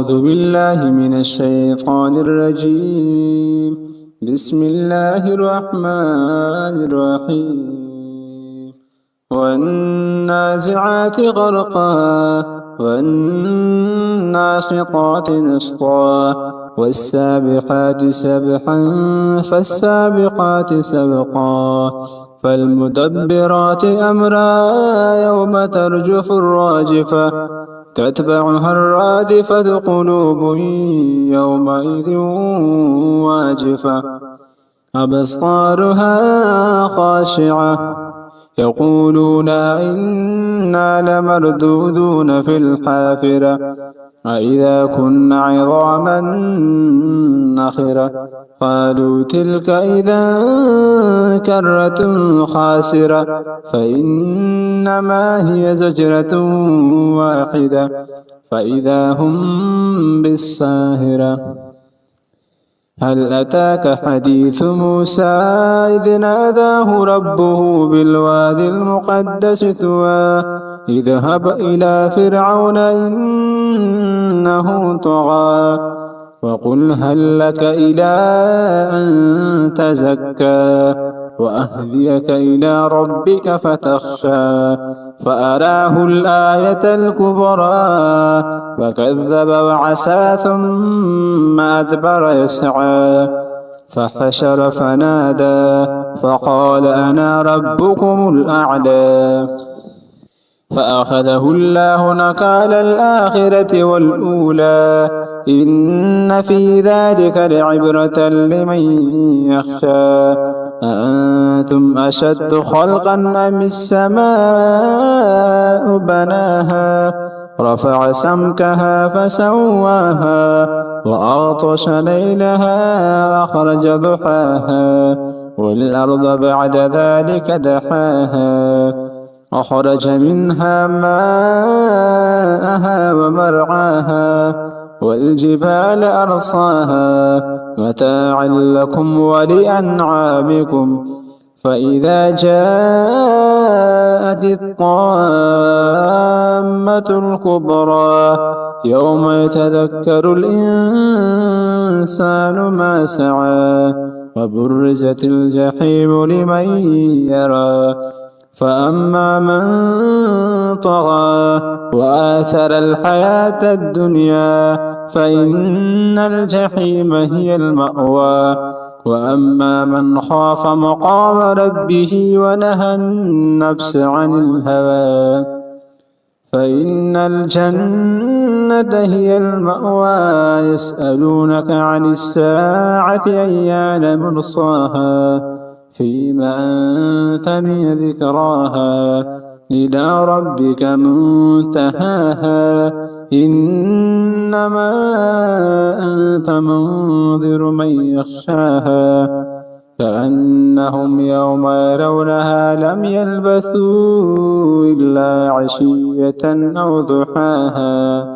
أعوذ بالله من الشيطان الرجيم. بسم الله الرحمن الرحيم. والنازعات غرقا والناشطات نشطا والسابحات سبحا فالسابقات سبقا فالمدبرات أمرا يوم ترجف الراجفة تتبعها الرادفة قلوب يومئذ واجفة أبصارها خاشعة يقولون إنا لمردودون في الحافرة أإذا كنا عظاما نخرة قالوا تلك إذا كرة خاسرة فإنما هي زجرة واحدة فإذا هم بالساهرة هل أتاك حديث موسى إذ ناداه ربه بالوادي المقدس طوى اذهب إلى فرعون إنه طغى وقل هل لك إلى أن تزكى وأهديك إلى ربك فتخشى فأراه الآية الكبرى فكذب وعصى ثم أدبر يسعى فحشر فنادى فقال أنا ربكم الأعلى فأخذه الله نكال الآخرة والأولى إن في ذلك لعبرة لمن يخشى أأنتم أشد خلقا أم السماء بناها رفع سمكها فسواها وأغطش ليلها أخرج ضحاها والأرض بعد ذلك دحاها أخرج منها ماءها ومرعاها والجبال أرصاها متاعا لكم ولأنعامكم فإذا جاءت الطامة الكبرى يوم يتذكر الإنسان ما سعى وبرزت الجحيم لمن يرى فأما من طغى وآثر الحياة الدنيا فإن الجحيم هي المأوى وأما من خاف مقام ربه ونهى النفس عن الهوى فإن الجنة هي المأوى يسألونك عن الساعة أيان مرساها فيما أنت من ذكراها إلى ربك منتهاها إنما أنت منذر من يخشاها كأنهم يوم يرونها لم يلبثوا إلا عشية أو ضحاها